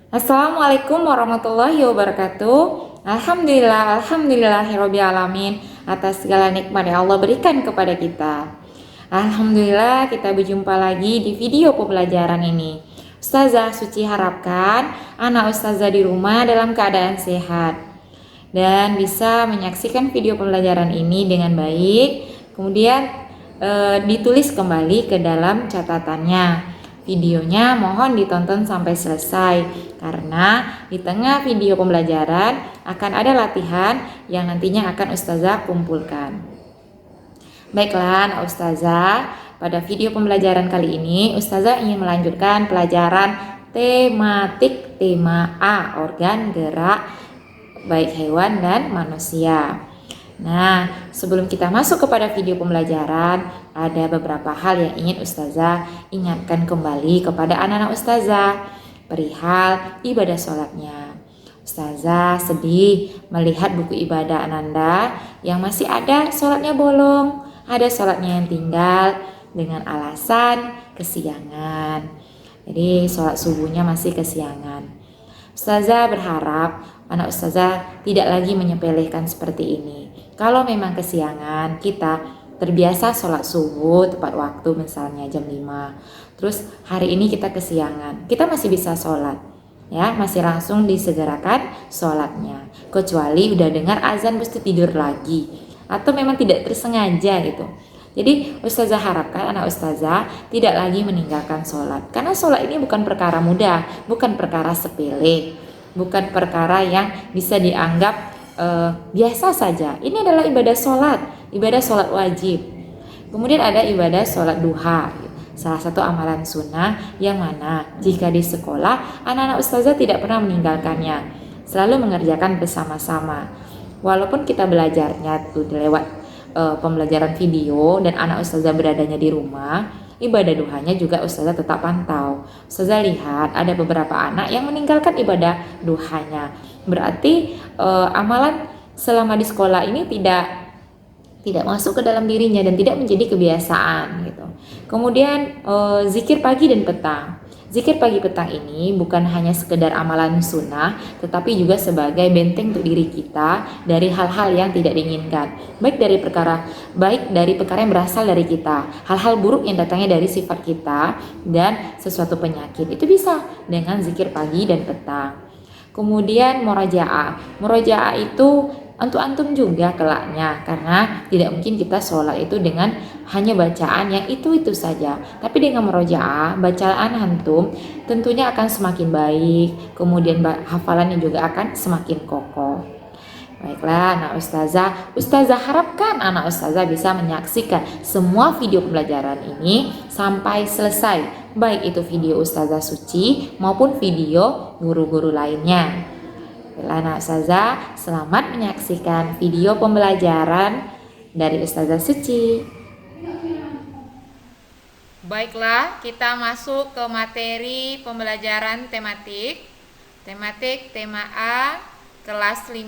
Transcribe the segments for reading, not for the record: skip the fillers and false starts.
Assalamualaikum warahmatullahi wabarakatuh. Alhamdulillahirobbil alamin atas segala nikmat yang Allah berikan kepada kita. Alhamdulillah kita berjumpa lagi di video pembelajaran ini. Ustazah Suci harapkan anak ustazah di rumah dalam keadaan sehat dan bisa menyaksikan video pembelajaran ini dengan baik. Kemudian ditulis kembali ke dalam catatannya. Videonya mohon ditonton sampai selesai karena di tengah video pembelajaran akan ada latihan yang nantinya akan ustazah kumpulkan. Baiklah anak ustazah, pada video pembelajaran kali ini ustazah ingin melanjutkan pelajaran tematik tema A, organ gerak baik hewan dan manusia. Nah, sebelum kita masuk kepada video pembelajaran, ada beberapa hal yang ingin ustazah ingatkan kembali kepada anak-anak ustazah perihal ibadah sholatnya. Ustazah sedih melihat buku ibadah Ananda yang masih ada sholatnya bolong, ada sholatnya yang tinggal dengan alasan kesiangan. Jadi sholat subuhnya masih kesiangan. Ustazah berharap anak ustazah tidak lagi menyepelekan seperti ini. Kalau memang kesiangan, kita terbiasa sholat subuh tepat waktu misalnya jam 5. Terus hari ini kita kesiangan, kita masih bisa sholat. Ya, masih langsung disegerakan sholatnya. Kecuali udah dengar azan mesti tidur lagi. Atau memang tidak tersengaja gitu. Jadi ustazah harapkan anak ustazah tidak lagi meninggalkan sholat. Karena sholat ini bukan perkara mudah, bukan perkara sepele, bukan perkara yang bisa dianggap biasa saja. Ini adalah ibadah sholat wajib. Kemudian ada ibadah sholat duha, salah satu amalan sunnah yang mana jika di sekolah anak-anak ustazah tidak pernah meninggalkannya, selalu mengerjakan bersama-sama. Walaupun kita belajarnya tuh lewat pembelajaran video dan anak ustazah beradanya di rumah, ibadah duhanya juga ustazah tetap pantau. Ustazah lihat ada beberapa anak yang meninggalkan ibadah duhanya. Berarti amalan selama di sekolah ini tidak masuk ke dalam dirinya dan tidak menjadi kebiasaan gitu. Kemudian zikir pagi dan petang. Zikir pagi petang ini bukan hanya sekedar amalan sunnah, tetapi juga sebagai benteng untuk diri kita dari hal-hal yang tidak diinginkan. Baik dari perkara yang berasal dari kita, hal-hal buruk yang datangnya dari sifat kita dan sesuatu penyakit. Itu bisa dengan zikir pagi dan petang. Kemudian Murojaah itu untuk antum juga kelaknya, karena tidak mungkin kita sholat itu dengan hanya bacaan yang itu saja. Tapi dengan murojaah, bacaan antum tentunya akan semakin baik, kemudian hafalannya juga akan semakin kokoh. Baiklah anak ustazah harapkan anak ustazah bisa menyaksikan semua video pembelajaran ini sampai selesai, baik itu video ustazah Suci maupun video guru-guru lainnya. Anak ustazah, selamat menyaksikan video pembelajaran dari Ustazah Suci. Baiklah, kita masuk ke materi pembelajaran tematik. Tematik tema A, kelas 5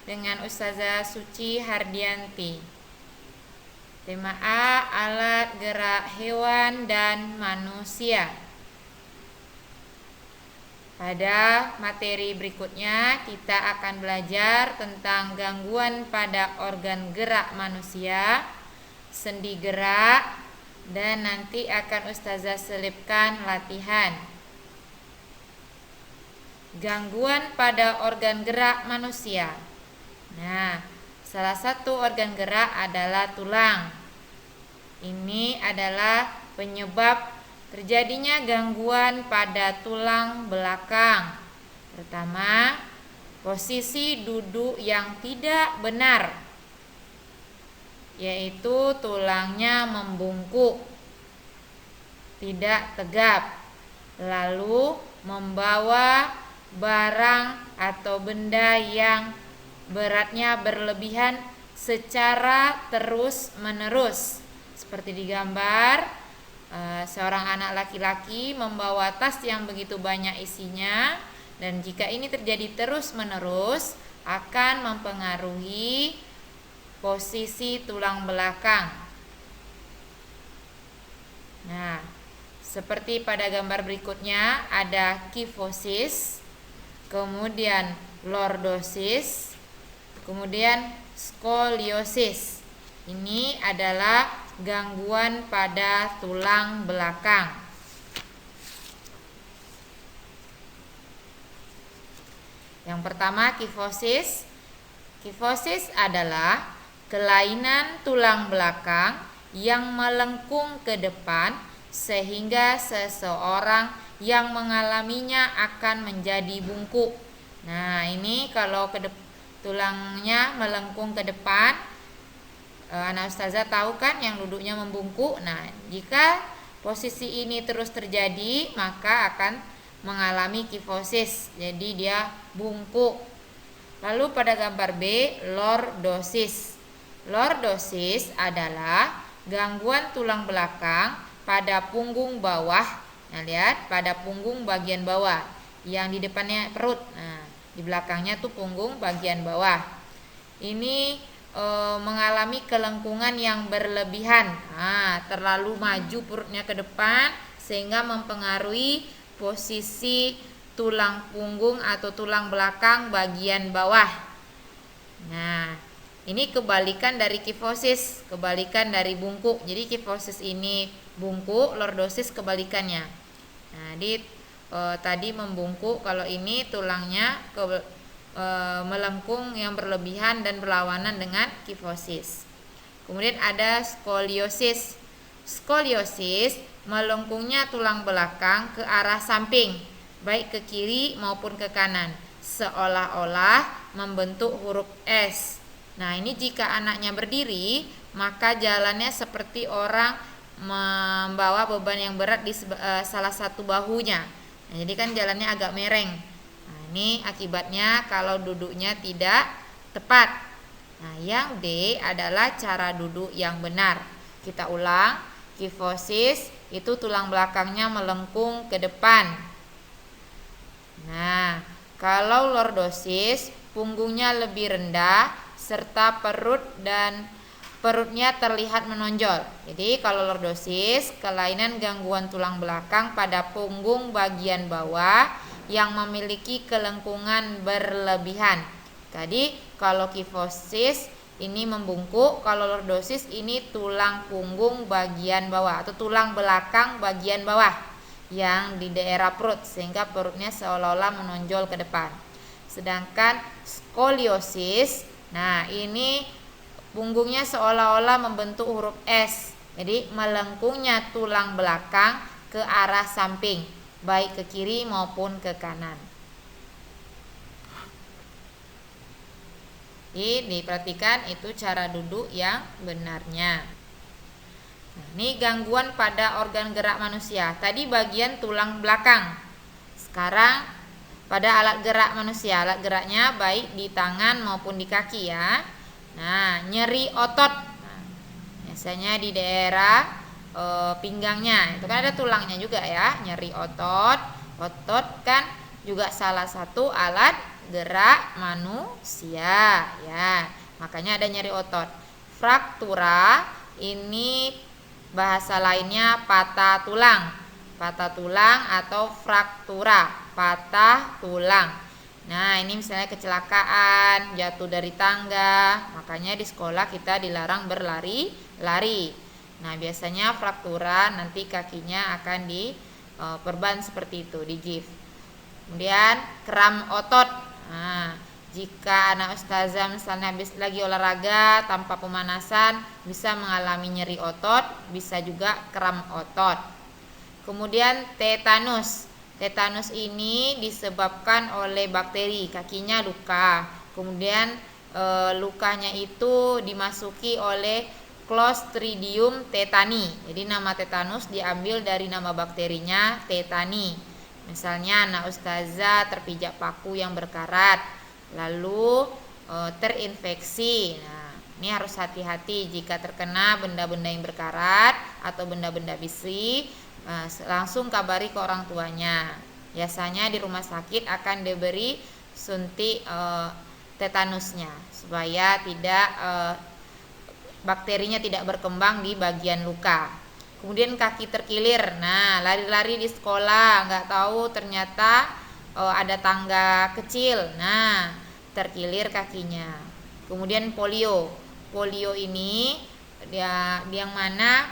dengan Ustazah Suci Hardianti. Tema A, alat gerak hewan dan manusia. Pada materi berikutnya kita akan belajar tentang gangguan pada organ gerak manusia, sendi gerak, dan nanti akan ustazah selipkan latihan. Gangguan pada organ gerak manusia. Nah, salah satu organ gerak adalah tulang. Ini adalah penyebab terjadinya gangguan pada tulang belakang. Pertama, posisi duduk yang tidak benar, yaitu tulangnya membungkuk, tidak tegap, lalu membawa barang atau benda yang beratnya berlebihan secara terus-menerus. Seperti di gambar, seorang anak laki-laki membawa tas yang begitu banyak isinya, dan jika ini terjadi terus-menerus akan mempengaruhi posisi tulang belakang. Nah, Seperti pada gambar berikutnya ada kifosis, kemudian lordosis, kemudian skoliosis. Ini adalah gangguan pada tulang belakang. Yang pertama kifosis. Kifosis adalah kelainan tulang belakang yang melengkung ke depan sehingga seseorang yang mengalaminya akan menjadi bungkuk. Nah, ini kalau tulangnya melengkung ke depan, anak ustazah tahu kan yang duduknya membungkuk. Nah, jika posisi ini terus terjadi, maka akan mengalami kifosis. Jadi dia bungkuk. Lalu pada gambar B, lordosis. Lordosis adalah gangguan tulang belakang pada punggung bawah. Nah, lihat pada punggung bagian bawah, yang di depannya perut. Nah, di belakangnya tuh punggung bagian bawah. Ini mengalami kelengkungan yang berlebihan. Nah, terlalu maju perutnya ke depan sehingga mempengaruhi posisi tulang punggung atau tulang belakang bagian bawah. Nah, ini kebalikan dari kifosis, kebalikan dari bungkuk. Jadi kifosis ini bungkuk, lordosis kebalikannya. Nah, tadi membungkuk, kalau ini tulangnya melengkung yang berlebihan dan berlawanan dengan kifosis. Kemudian ada skoliosis. Skoliosis melengkungnya tulang belakang ke arah samping, baik ke kiri maupun ke kanan, seolah-olah membentuk huruf S. Nah, ini jika anaknya berdiri, maka jalannya seperti orang membawa beban yang berat di salah satu bahunya. Nah, jadi kan jalannya agak mereng. Nah, ini akibatnya kalau duduknya tidak tepat. Nah, yang D adalah cara duduk yang benar. Kita ulang, kifosis itu tulang belakangnya melengkung ke depan. Nah, kalau lordosis punggungnya lebih rendah serta perutnya terlihat menonjol. Jadi kalau lordosis, kelainan gangguan tulang belakang pada punggung bagian bawah yang memiliki kelengkungan berlebihan. Tadi kalau kifosis ini membungkuk, kalau lordosis ini tulang punggung bagian bawah atau tulang belakang bagian bawah yang di daerah perut sehingga perutnya seolah-olah menonjol ke depan. Sedangkan skoliosis, nah ini punggungnya seolah-olah membentuk huruf S. Jadi melengkungnya tulang belakang ke arah samping, baik ke kiri maupun ke kanan. Jadi diperhatikan itu cara duduk yang benarnya. Nah, ini gangguan pada organ gerak manusia. Tadi bagian tulang belakang. Sekarang pada alat gerak manusia. Alat geraknya baik di tangan maupun di kaki ya. Nah, nyeri otot. Nah, biasanya di daerah pinggangnya. Itu kan ada tulangnya juga ya. Nyeri otot. Otot kan juga salah satu alat gerak manusia ya. Makanya ada nyeri otot. Fraktura ini bahasa lainnya patah tulang. Patah tulang atau fraktura, patah tulang. Nah, ini misalnya kecelakaan, jatuh dari tangga, makanya di sekolah kita dilarang berlari-lari. Nah, biasanya fraktura nanti kakinya akan diperban seperti itu, di gift. Kemudian kram otot. Nah, jika anak ustazah misalnya habis lagi olahraga tanpa pemanasan bisa mengalami nyeri otot, bisa juga kram otot. Kemudian tetanus. Tetanus ini disebabkan oleh bakteri, kakinya luka. Kemudian lukanya itu dimasuki oleh Clostridium tetani. Jadi nama tetanus diambil dari nama bakterinya tetani. Misalnya anak ustazah terpijak paku yang berkarat, lalu terinfeksi. Nah, ini harus hati-hati jika terkena benda-benda yang berkarat atau benda-benda besi, langsung kabari ke orang tuanya. Biasanya di rumah sakit akan diberi suntik tetanusnya supaya tidak bakterinya tidak berkembang di bagian luka. Kemudian kaki terkilir. Nah, lari-lari di sekolah, nggak tahu ternyata ada tangga kecil. Nah, terkilir kakinya. Kemudian polio. Polio ini dia yang mana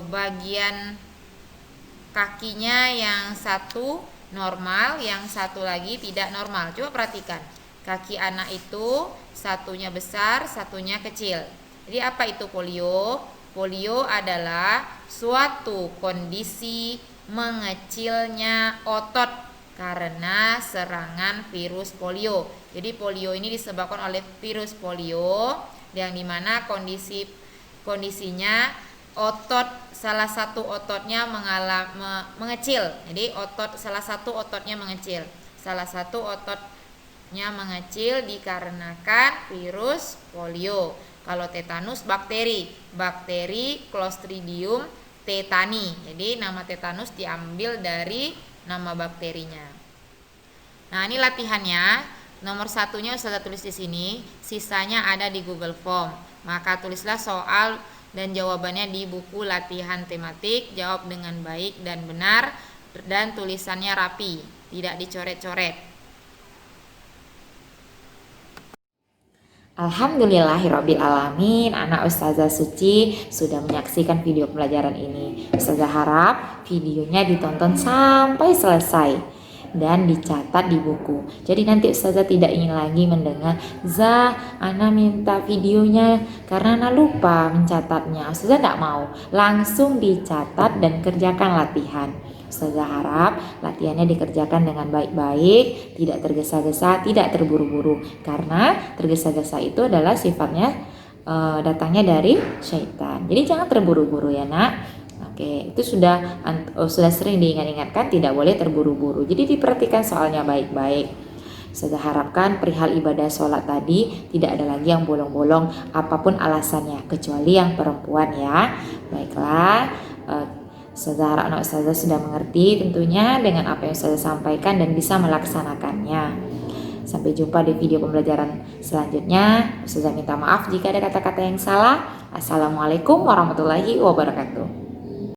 bagian kakinya yang satu normal, yang satu lagi tidak normal. Coba perhatikan. Kaki anak itu satunya besar, satunya kecil. Jadi apa itu polio? Polio adalah suatu kondisi mengecilnya otot karena serangan virus polio. Jadi polio ini disebabkan oleh virus polio yang dimana kondisinya salah satu ototnya mengecil. Jadi salah satu ototnya mengecil. Salah satu ototnya mengecil dikarenakan virus polio. Kalau tetanus bakteri Clostridium tetani. Jadi nama tetanus diambil dari nama bakterinya. Nah, ini latihannya. Nomor satunya Ustazah tulis di sini, sisanya ada di Google Form. Maka tulislah soal dan jawabannya di buku latihan tematik, jawab dengan baik dan benar, dan tulisannya rapi, tidak dicoret-coret. Alhamdulillahirabbil alamin, anak Ustazah Suci sudah menyaksikan video pembelajaran ini. Ustazah harap videonya ditonton sampai selesai dan dicatat di buku. Jadi nanti Ustazah tidak ingin lagi mendengar, "Zah, Ana minta videonya karena Ana lupa mencatatnya." Ustazah tidak mau, langsung dicatat dan kerjakan latihan. Ustazah harap latihannya dikerjakan dengan baik-baik, tidak tergesa-gesa, tidak terburu-buru. Karena tergesa-gesa itu adalah sifatnya datangnya dari syaitan. Jadi jangan terburu-buru ya nak. Oke, itu sudah sering diingat-ingatkan tidak boleh terburu-buru. Jadi diperhatikan soalnya baik-baik. Saya harapkan perihal ibadah sholat tadi tidak ada lagi yang bolong-bolong apapun alasannya, kecuali yang perempuan ya. Baiklah, Ustazah harap anak Ustazah sudah mengerti tentunya dengan apa yang Ustazah sampaikan dan bisa melaksanakannya. Sampai jumpa di video pembelajaran selanjutnya. Ustazah minta maaf jika ada kata-kata yang salah. Assalamualaikum warahmatullahi wabarakatuh.